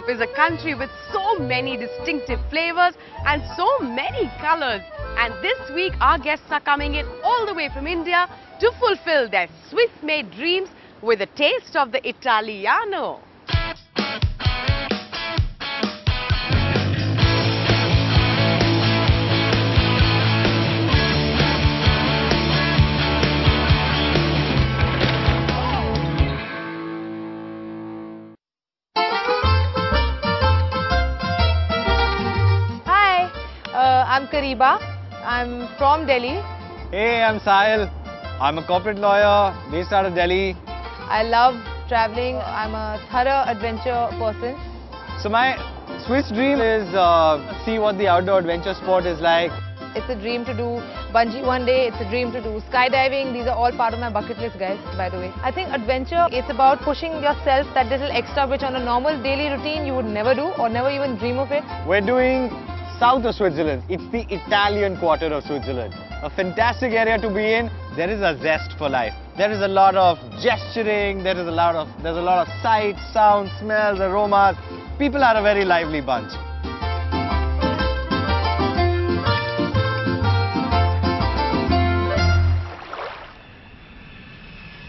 Europe is a country with so many distinctive flavors and so many colors. And this week our guests are coming in all the way from India to fulfill their Swiss-made dreams with a taste of the Italiano. I'm Kariba. I'm from Delhi. Hey, I'm Sahil. I'm a corporate lawyer based out of Delhi. I love traveling. I'm a thorough adventure person. So my Swiss dream is see what the outdoor adventure sport is like. It's a dream to do bungee one day. It's a dream to do skydiving. These are all part of my bucket list, guys, by the way. I think adventure, it's about pushing yourself that little extra which on a normal daily routine you would never do or never even dream of it. We're doing south of Switzerland. It's the Italian quarter of Switzerland. A fantastic area to be in. There is a zest for life. There is a lot of gesturing. There's a lot of sights, sounds, smells, aromas. People are a very lively bunch.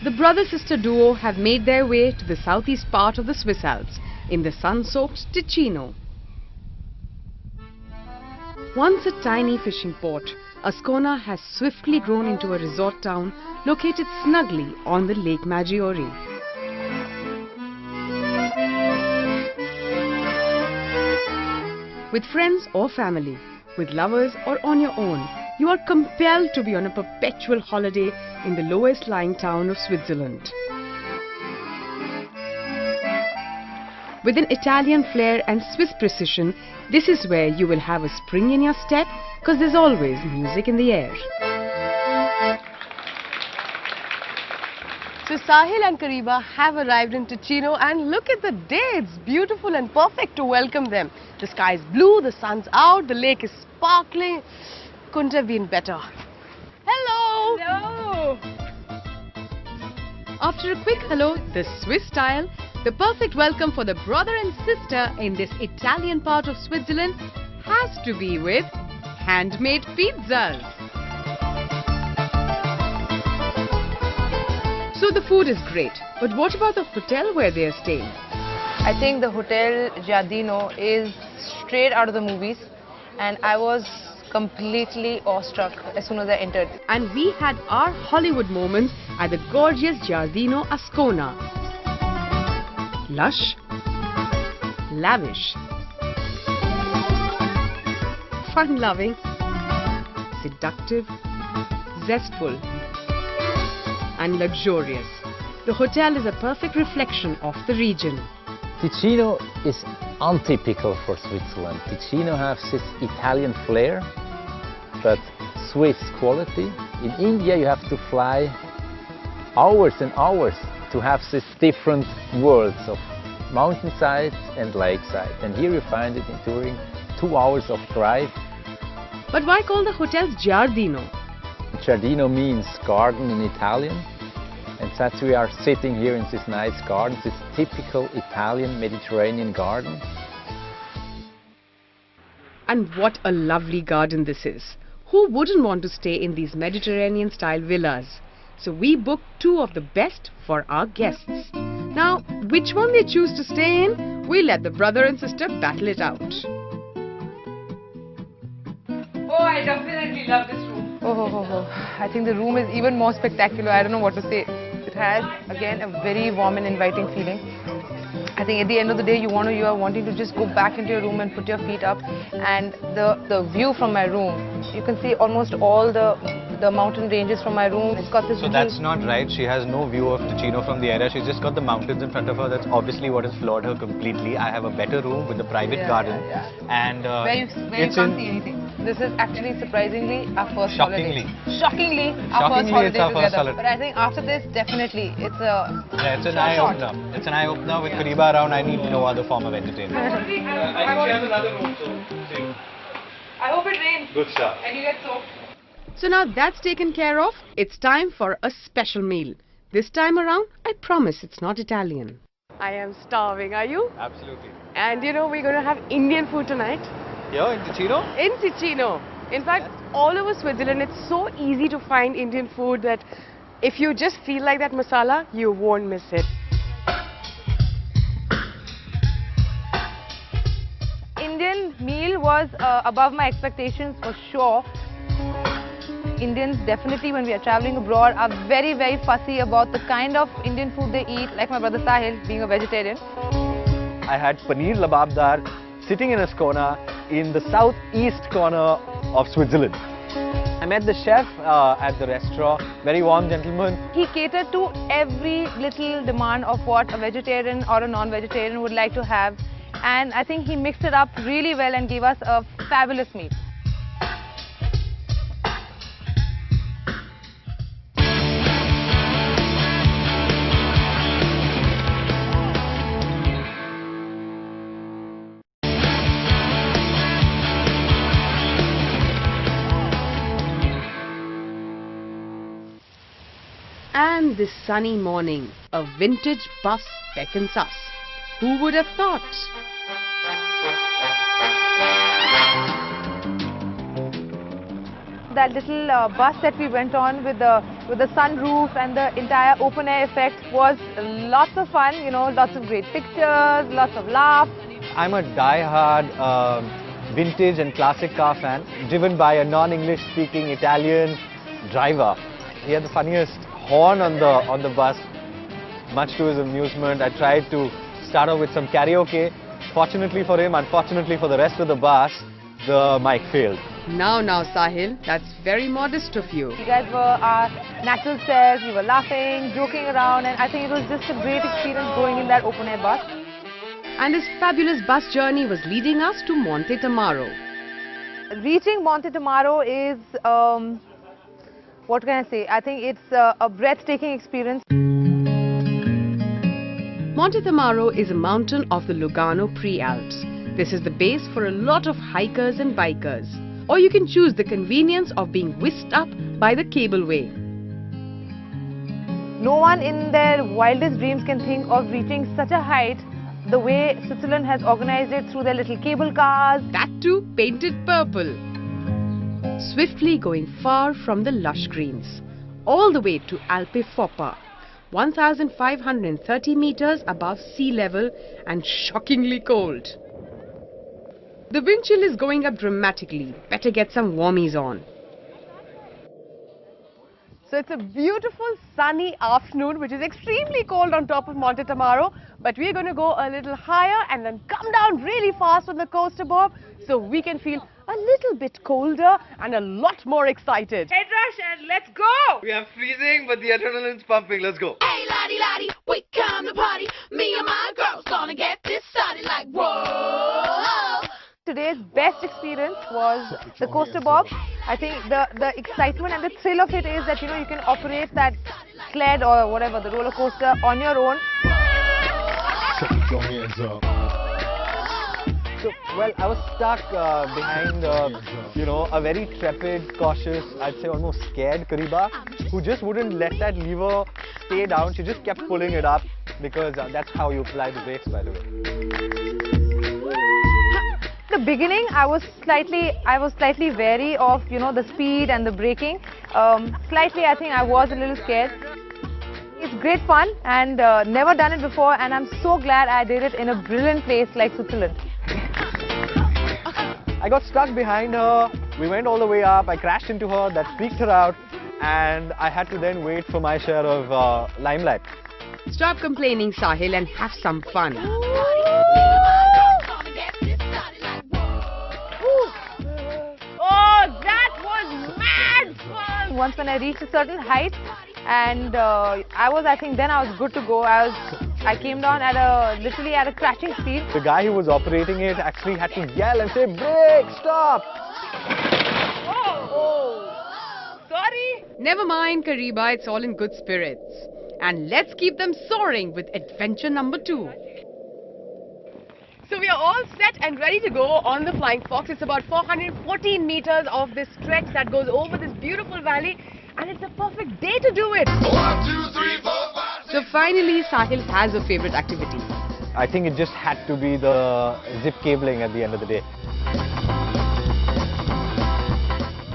The brother-sister duo have made their way to the southeast part of the Swiss Alps in the sun-soaked Ticino. Once a tiny fishing port, Ascona has swiftly grown into a resort town located snugly on the Lake Maggiore. With friends or family, with lovers or on your own, you are compelled to be on a perpetual holiday in the lowest lying town of Switzerland. With an Italian flair and Swiss precision, this is where you will have a spring in your step because there's always music in the air. So Sahil and Kariba have arrived in Ticino and look at the day. It's beautiful and perfect to welcome them. The sky is blue, the sun's out, the lake is sparkling. Couldn't have been better. Hello! Hello! After a quick hello, the Swiss style, the perfect welcome for the brother and sister in this Italian part of Switzerland has to be with handmade pizzas. So the food is great, but what about the hotel where they are staying? I think the Hotel Giardino is straight out of the movies and I was completely awestruck as soon as I entered. And we had our Hollywood moments at the gorgeous Giardino Ascona. Lush, lavish, fun-loving, seductive, zestful and luxurious. The hotel is a perfect reflection of the region. Ticino is untypical for Switzerland. Ticino has this Italian flair, but Swiss quality. In India you have to fly hours and hours to have these different worlds of mountainsides and lakeside. And here you find it during 2 hours of drive. But why call the hotels Giardino? Giardino means garden in Italian. And that we are sitting here in this nice garden, this typical Italian Mediterranean garden. And what a lovely garden this is. Who wouldn't want to stay in these Mediterranean style villas? So we booked 2 of the best for our guests. Now, which one they choose to stay in, we'll let the brother and sister battle it out. Oh, I definitely love this room. Oh. I think the room is even more spectacular. I don't know what to say. It has, again, a very warm and inviting feeling. I think at the end of the day, you are wanting to just go back into your room and put your feet up. And the view from my room, you can see almost all the mountain ranges from my room. It's got this. So that's not right. She has no view of Ticino from the area. She's just got the mountains in front of her. That's obviously what has floored her completely. I have a better room with a private garden. And where you can't see anything. This is actually surprisingly our first holiday. Shockingly, our first holiday together. But I think after this, definitely, it's a... Yeah, it's an eye-opener. It's an eye-opener with Kariba around. I need no other form of entertainment. I think she has another room, so same. I hope it rains. Good stuff. And you get soaked. So now that's taken care of, it's time for a special meal. This time around, I promise it's not Italian. I am starving, are you? Absolutely. And you know, we're going to have Indian food tonight. Here in Ticino? In Ticino. In fact, all over Switzerland, it's so easy to find Indian food that if you just feel like that masala, you won't miss it. Indian meal was above my expectations for sure. Indians definitely, when we are traveling abroad, are very, very fussy about the kind of Indian food they eat, like my brother Sahil, being a vegetarian. I had paneer lababdar sitting in a corner in the southeast corner of Switzerland. I met the chef at the restaurant, very warm gentleman. He catered to every little demand of what a vegetarian or a non-vegetarian would like to have. And I think he mixed it up really well and gave us a fabulous meal. And this sunny morning, a vintage bus beckons us. Who would have thought? That little bus that we went on with the sunroof and the entire open air effect was lots of fun, you know, lots of great pictures, lots of laughs. I'm a die-hard vintage and classic car fan, driven by a non-English speaking Italian driver. He had the funniest horn on the bus. Much to his amusement, I tried to start off with some karaoke. Fortunately for him, unfortunately for the rest of the bus, the mic failed. Now, Sahil, that's very modest of you. You guys were our natural selves, we were laughing, joking around, and I think it was just a great experience going in that open air bus. And this fabulous bus journey was leading us to Monte Tamaro. Reaching Monte Tamaro is, what can I say? I think it's a breathtaking experience. Monte Tamaro is a mountain of the Lugano Prealps. This is the base for a lot of hikers and bikers. Or you can choose the convenience of being whisked up by the cableway. No one in their wildest dreams can think of reaching such a height the way Switzerland has organized it through their little cable cars. That too painted purple. Swiftly going far from the lush greens, all the way to Alpe Foppa, 1,530 meters above sea level and shockingly cold. The wind chill is going up dramatically. Better get some warmies on. So it's a beautiful sunny afternoon which is extremely cold on top of Monte Tamaro, but we're going to go a little higher and then come down really fast on the coast above so we can feel a little bit colder and a lot more excited. Head rush and let's go! We are freezing, but the adrenaline's pumping. Let's go. Hey, laddie, laddie, we come to party. Me and my girls gonna get this started like whoa. Today's best experience was the coaster bob. I think the excitement and the thrill of it is that, you know, you can operate that sled or whatever, the roller coaster on your own. So put your hands up. So, well, I was stuck behind, you know, a very trepid, cautious, I'd say almost scared Kariba, who just wouldn't let that lever stay down. She just kept pulling it up because that's how you apply the brakes, by the way. The beginning, I was slightly wary of, you know, the speed and the braking. Slightly, I think I was a little scared. It's great fun and never done it before, and I'm so glad I did it in a brilliant place like Switzerland. I got stuck behind her. We went all the way up. I crashed into her. That freaked her out, and I had to then wait for my share of limelight. Stop complaining, Sahil, and have some fun. Oh, that was mad fun! Once when I reached a certain height, and I think then I was good to go. I came down literally at a crashing speed. The guy who was operating it actually had to yell and say, "Brake, stop!" Oh, sorry. Never mind, Kariba, it's all in good spirits. And let's keep them soaring with adventure number 2. So we are all set and ready to go on the Flying Fox. It's about 414 meters of this stretch that goes over this beautiful valley, and it's a perfect day to do it. 1, 2, 3, 4, 5. So finally, Sahil has a favorite activity. I think it just had to be the zip cabling at the end of the day.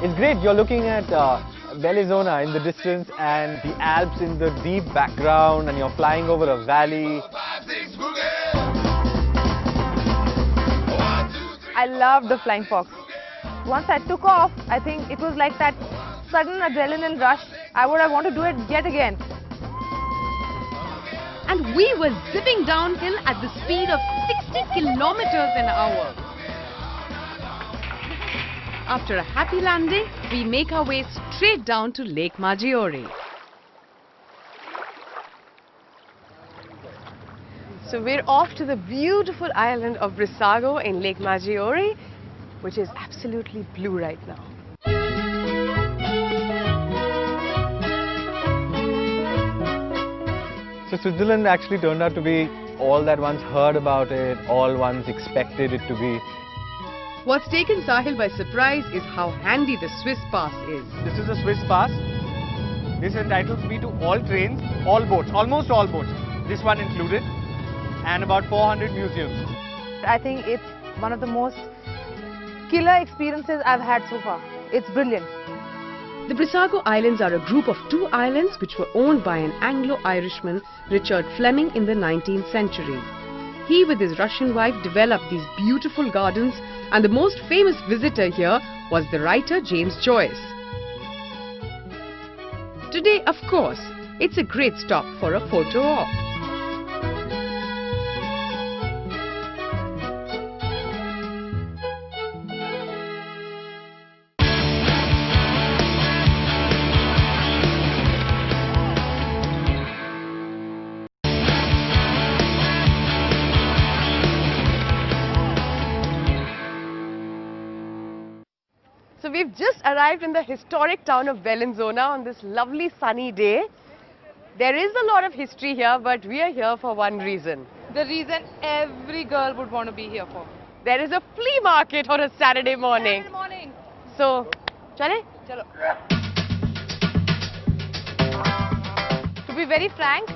It's great, you're looking at Bellizona in the distance and the Alps in the deep background, and you're flying over a valley. I love the flying fox. Once I took off, I think it was like that sudden adrenaline rush. I would have wanted to do it yet again. And we were zipping downhill at the speed of 60 kilometers an hour. After a happy landing, we make our way straight down to Lake Maggiore. So we're off to the beautiful island of Brissago in Lake Maggiore, which is absolutely blue right now. So Switzerland actually turned out to be all that one's heard about it, all one's expected it to be. What's taken Sahil by surprise is how handy the Swiss pass is. This is a Swiss pass. This entitles me to all trains, all boats, almost all boats. This one included, and about 400 museums. I think it's one of the most killer experiences I've had so far. It's brilliant. The Brissago Islands are a group of 2 islands which were owned by an Anglo-Irishman, Richard Fleming, in the 19th century. He with his Russian wife developed these beautiful gardens, and the most famous visitor here was the writer James Joyce. Today, of course, it's a great stop for a photo op. So we've just arrived in the historic town of Bellinzona on this lovely sunny day. There is a lot of history here, but we are here for one reason. The reason every girl would want to be here for. There is a flea market on a Saturday morning. Saturday morning. So, chale? Chalo. To be very frank,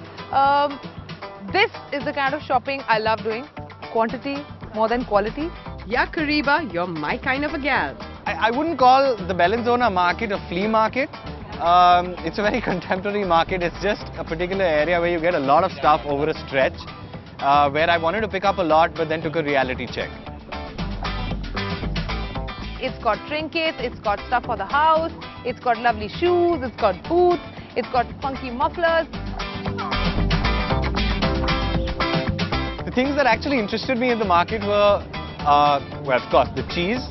this is the kind of shopping I love doing. Quantity more than quality. Yeah, Kariba, you're my kind of a gal. I wouldn't call the Bellinzona market a flea market. It's a very contemporary market. It's just a particular area where you get a lot of stuff over a stretch, where I wanted to pick up a lot but then took a reality check. It's got trinkets, it's got stuff for the house, it's got lovely shoes, it's got boots, it's got funky mufflers. The things that actually interested me in the market were, well, of course, the cheese.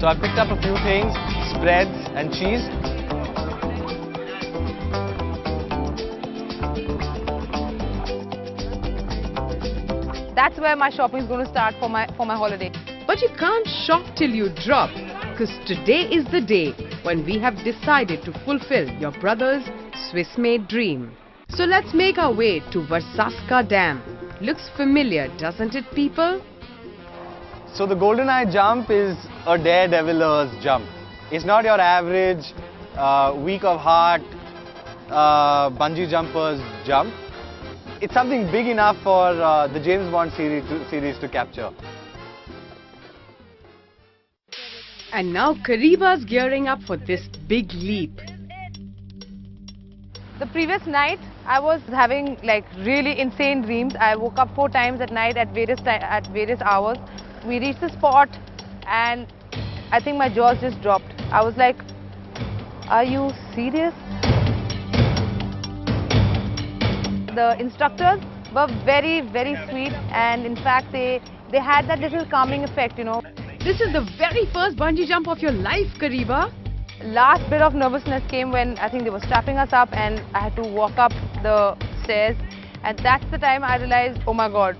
So I picked up a few things, spreads and cheese. That's where my shopping is going to start for my holiday. But you can't shop till you drop, because today is the day when we have decided to fulfill your brother's Swiss-made dream. So let's make our way to Varsaska Dam. Looks familiar, doesn't it, people? So the GoldenEye jump is a daredeviler's jump. It's not your average weak of heart bungee jumper's jump. It's something big enough for the James Bond series to capture. And now Kariba's gearing up for this big leap. The previous night, I was having like really insane dreams. I woke up 4 times at night at various hours. We reached the spot and I think my jaws just dropped. I was like, are you serious? The instructors were very, very sweet, and in fact they had that little calming effect, you know. This is the very first bungee jump of your life, Kariba. Last bit of nervousness came when I think they were strapping us up and I had to walk up the stairs, and that's the time I realized, oh my god,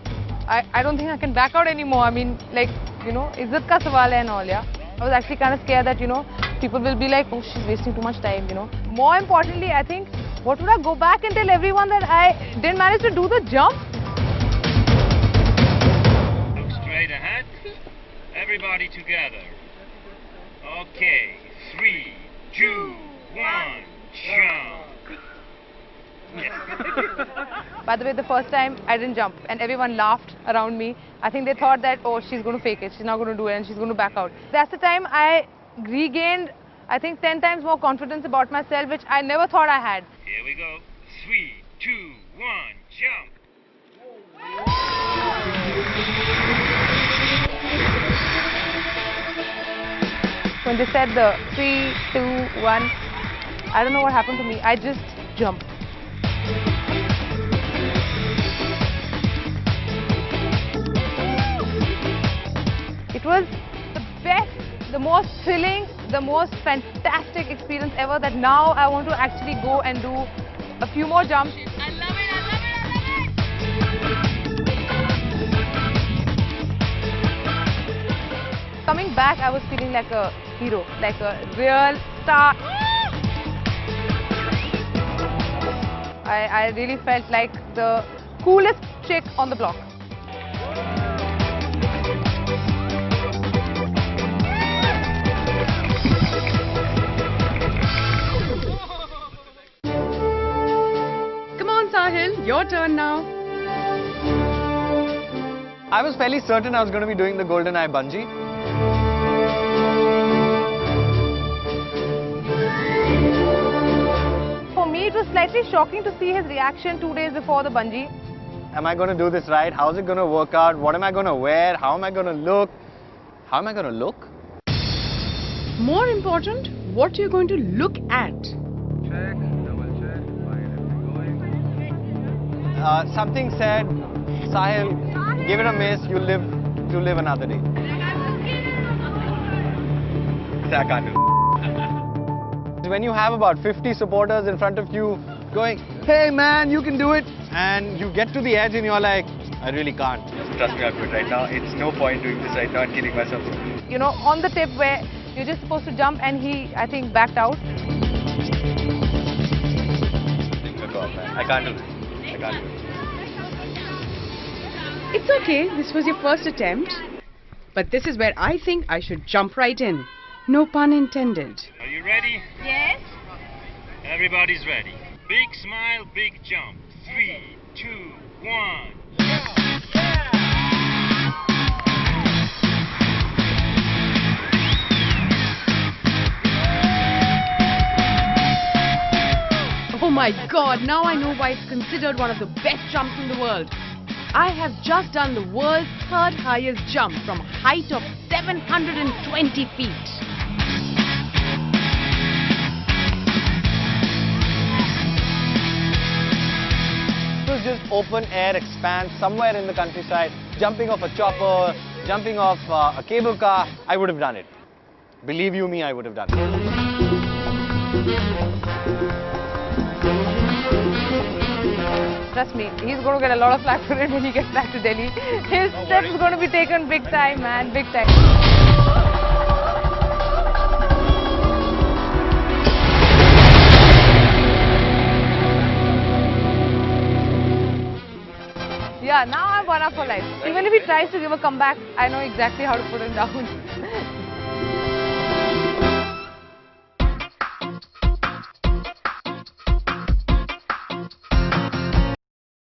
I don't think I can back out anymore. I mean, like, you know, izzat ka sawal hai and all, yeah. I was actually kind of scared that, you know, people will be like, oh, she's wasting too much time, you know. More importantly, I think, what would I go back and tell everyone that I didn't manage to do the jump? Look straight ahead. Everybody together. Okay, 3, 2, 1, jump. By the way, the first time I didn't jump and everyone laughed around me. I think they thought that, oh, she's going to fake it, she's not going to do it and she's going to back out. That's the time I regained, I think, 10 times more confidence about myself, which I never thought I had. Here we go. 3, 2, 1, jump. When they said the 3, 2, 1, I don't know what happened to me. I just jumped. It was the best, the most thrilling, the most fantastic experience ever, that now I want to actually go and do a few more jumps. I love it, I love it, I love it! Coming back, I was feeling like a hero, like a real star. I really felt like the coolest chick on the block. Come on, Sahil, your turn now. I was fairly certain I was going to be doing the GoldenEye bungee. For me, it was slightly shocking to see his reaction 2 days before the bungee. Am I going to do this right? How's it going to work out? What am I going to wear? How am I going to look? How am I going to look? More important, what you're going to look at. Something said, Sahil, give it a miss, you'll live another day. I can't do it. When you have about 50 supporters in front of you going, hey man, you can do it, and you get to the edge and you're like, I really can't. Trust me, I'm good right now. It's no point doing this right now and killing myself. You know, on the tip where you're just supposed to jump, and he, I think, backed out. I can't do this. I can't do this. It's okay, this was your first attempt. But this is where I think I should jump right in. No pun intended. Are you ready? Yes? Everybody's ready. Big smile, big jump. 3, 2, 1. Oh my God, now I know why it's considered one of the best jumps in the world. I have just done the world's third highest jump from a height of 720 feet. It was just open air expanse somewhere in the countryside, jumping off a chopper, jumping off a cable car. I would have done it. Believe you me, I would have done it. Trust me, he's going to get a lot of flack for it when he gets back to Delhi. His steps is going to be taken big time, man, big time. Yeah, now I'm one up for life. Even if he tries to give a comeback, I know exactly how to put him down.